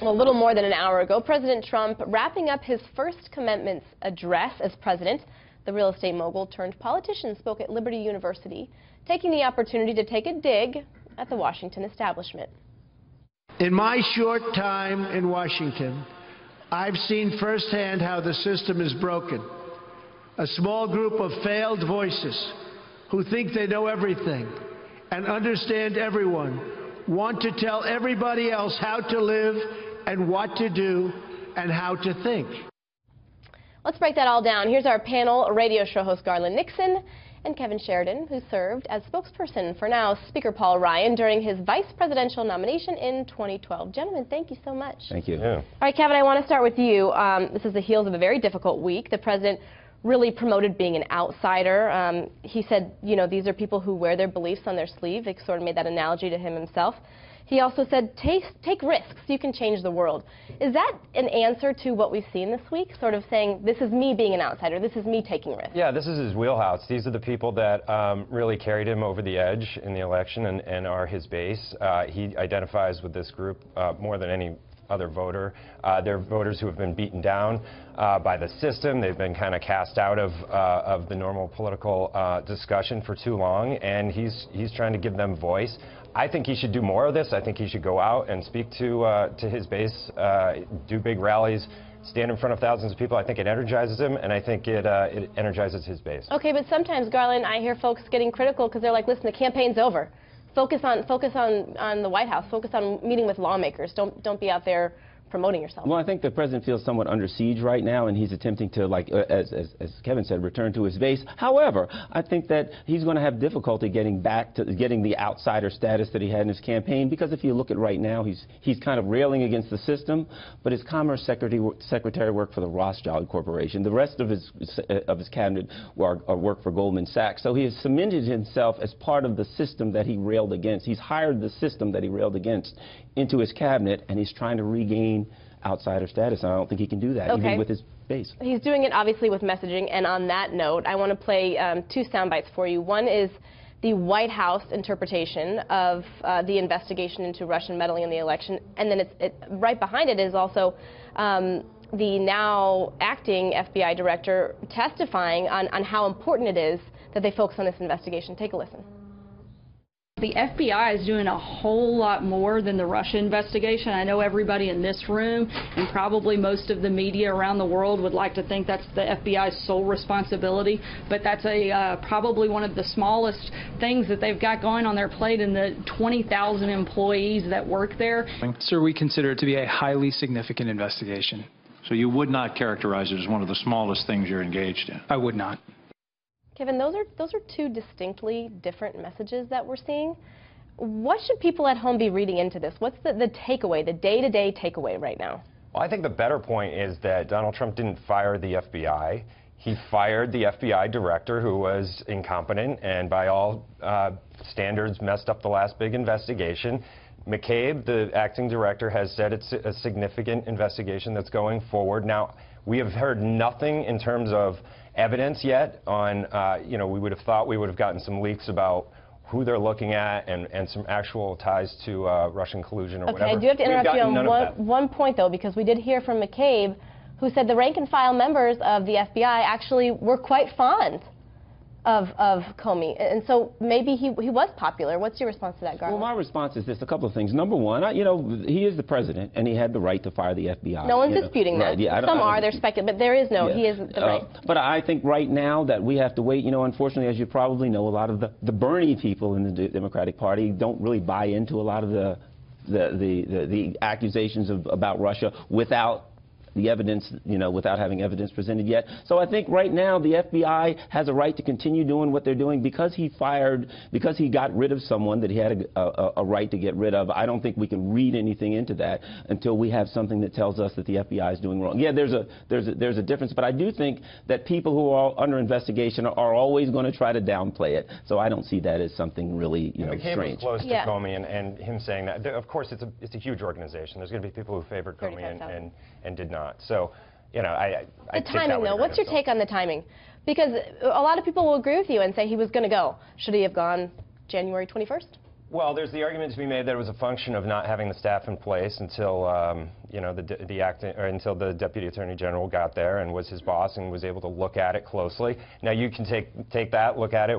Well, a little more than an hour ago, President Trump wrapping up his first commencement address as president. The real estate mogul turned politician spoke at Liberty University, taking the opportunity to take a dig at the Washington establishment. In my short time in Washington, I've seen firsthand how the system is broken. A small group of failed voices who think they know everything and understand everyone want to tell everybody else how to live and what to do and how to think. Let's break that all down. Here's our panel, radio show host Garland Nixon and Kevin Sheridan, who served as spokesperson for now Speaker Paul Ryan during his vice presidential nomination in 2012. Gentlemen, thank you so much. Thank you. All right, Kevin, I want to start with you. This is the heels of a very difficult week. The president really promoted being an outsider. He said, you know, these are people who wear their beliefs on their sleeve. He sort of made that analogy to him himself. He also said, take risks, you can change the world. Is that an answer to what we've seen this week? Sort of saying, this is me being an outsider, this is me taking risks. Yeah, this is his wheelhouse. These are the people that really carried him over the edge in the election and are his base. He identifies with this group more than any other voter. They're voters who have been beaten down by the system. They've been kind of cast out of the normal political discussion for too long, and he's trying to give them voice. I think he should do more of this. I think he should go out and speak to his base, do big rallies, stand in front of thousands of people. I think it energizes him, and I think it energizes his base. Okay, but sometimes, Garland, I hear folks getting critical because they're like, listen, the campaign's over. Focus on the White House. Focus on meeting with lawmakers. Don't be out there promoting yourself. Well, I think the president feels somewhat under siege right now, and he's attempting to, like, as Kevin said, return to his base. However, I think that he's going to have difficulty getting back to getting the outsider status that he had in his campaign, because if you look at right now, he's kind of railing against the system, but his Commerce Secretary worked for the Rothschild Corporation. The rest of his cabinet work for Goldman Sachs. So he has cemented himself as part of the system that he railed against. He's hired the system that he railed against into his cabinet, and he's trying to regain outsider status, and I don't think he can do that, even with his base. He's doing it obviously with messaging, and on that note, I want to play two sound bites for you. One is the White House interpretation of the investigation into Russian meddling in the election, and then right behind it is also the now acting FBI director testifying on how important it is that they focus on this investigation. Take a listen. The FBI is doing a whole lot more than the Russia investigation. I know everybody in this room and probably most of the media around the world would like to think that's the FBI's sole responsibility, but that's probably one of the smallest things that they've got going on their plate in the 20,000 employees that work there. Sir, we consider it to be a highly significant investigation. So you would not characterize it as one of the smallest things you're engaged in? I would not. Kevin, those are two distinctly different messages that we're seeing. What should people at home be reading into this? What's the takeaway, the day-to-day takeaway right now? Well, I think the better point is that Donald Trump didn't fire the FBI. He fired the FBI director, who was incompetent and by all standards messed up the last big investigation. McCabe, the acting director, has said it's a significant investigation that's going forward. Now, we have heard nothing in terms of evidence yet on, you know, we would have thought we would have gotten some leaks about who they're looking at and some actual ties to Russian collusion or whatever. I do have to interrupt you on one point, though, because we did hear from McCabe, who said the rank-and-file members of the FBI actually were quite fond of Comey, and so maybe he was popular. What's your response to that, Garland? Well, my response is this: a couple of things. Number one, you know, he is the president, and he had the right to fire the FBI. No one's disputing that. Right, yeah, Some are, they're speculating, but there is no. He is the right. But I think right now that we have to wait. You know, unfortunately, as you probably know, a lot of the Bernie people in the Democratic Party don't really buy into a lot of the accusations about Russia without the evidence, you know, without having evidence presented yet. So I think right now the FBI has a right to continue doing what they're doing because he got rid of someone that he had a right to get rid of. I don't think we can read anything into that until we have something that tells us that the FBI is doing wrong. Yeah, there's a difference, but I do think that people who are under investigation are always going to try to downplay it. So I don't see that as something really, you know, strange. Close to Comey and him saying that. Of course, it's a huge organization. There's going to be people who favored Comey and did not. So, you know, the timing, though. What's your take on the timing? Because a lot of people will agree with you and say he was going to go. Should he have gone January 21st? Well, there's the argument to be made that it was a function of not having the staff in place until you know, until the Deputy Attorney General got there and was his boss and was able to look at it closely. Now you can take that, look at it,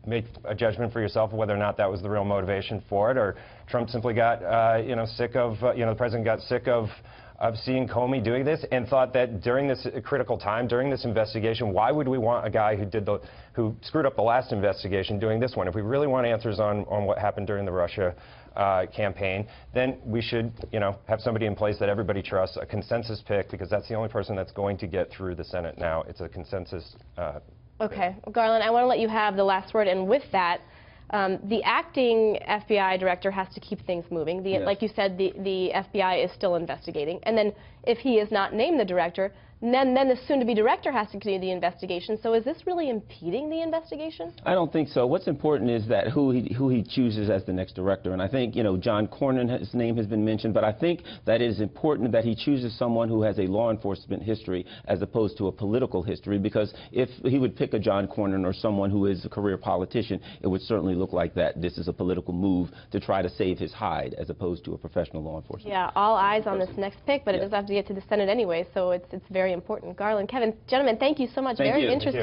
make a judgment for yourself whether or not that was the real motivation for it, or Trump simply got you know, sick of the president got sick of seeing Comey doing this and thought that during this critical time, during this investigation, why would we want a guy who screwed up the last investigation doing this one? If we really want answers on what happened during the Russia campaign, then we should, you know, have somebody in place that everybody trusts, a consensus pick, because that's the only person that's going to get through the Senate now. It's a consensus. Okay, Garland, I want to let you have the last word, and with that, the acting FBI director has to keep things moving. Yes. Like you said, the FBI is still investigating. And then if he is not named the director, then the soon-to-be director has to continue the investigation. So is this really impeding the investigation? I don't think so. What's important is that who he chooses as the next director. And I think, you know, John Cornyn, his name has been mentioned, but I think that it is important that he chooses someone who has a law enforcement history as opposed to a political history, because if he would pick a John Cornyn or someone who is a career politician, it would certainly look like that this is a political move to try to save his hide as opposed to a professional law enforcement. Yeah, all eyes on this next pick, but it does have to get to the Senate anyway, so it's very important. Garland, Kevin, gentlemen, thank you so much. Thank Very you. interesting.